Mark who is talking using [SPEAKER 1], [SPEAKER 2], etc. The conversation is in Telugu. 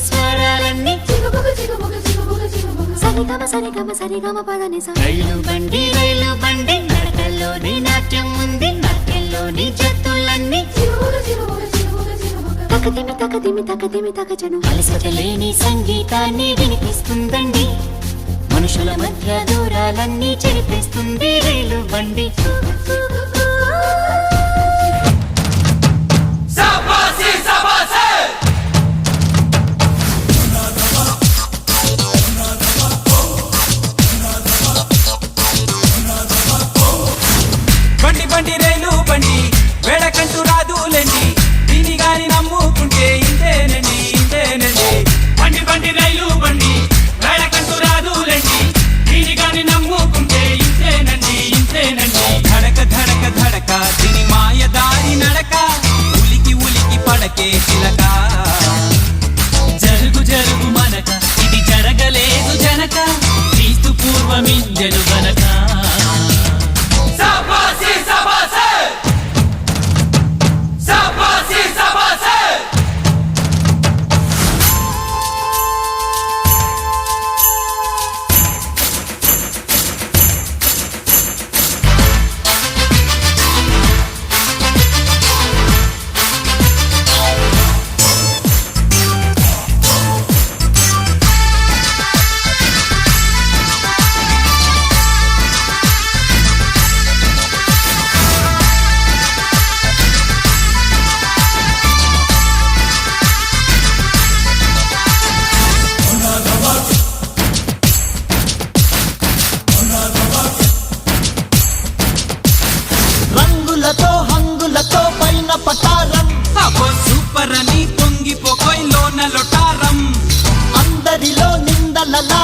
[SPEAKER 1] స్వరాలన్నీ సరిగమ పదనిస. రైలు బండి నడకల్లోని నాట్యం ఉంది, నాట్యంలోని జత్తులన్నీ తకదిమి తకజను అలసట లేని సంగీతాన్ని వినిపిస్తుందండి. మనుషుల మధ్య దూరాలన్నీ చెరిపేస్తుంది రైలు బండి.
[SPEAKER 2] బండి రైలు బండి వేడకంటూ రాదులేండి, దీని గాని నమ్ముకుంటే ఇంతేనండి. బండి రైలు బండి వేడకంటూ రాదులేండి, దీని గాని నమ్ముకుంటే ఇంతేనండి. ధడక ధడక ధడక దీని మాయదారి నడక, ఉలికి పడకే చిలక. జరుగు మనక ఇది జరగలేదు జనక, క్రీస్తు పూర్వమింజలు గనక.
[SPEAKER 3] హంగులతో పైన పటారం,
[SPEAKER 2] సూపర్ అని పొంగిపోయి లోన లొటారం.
[SPEAKER 3] అందరిలో నిందలలా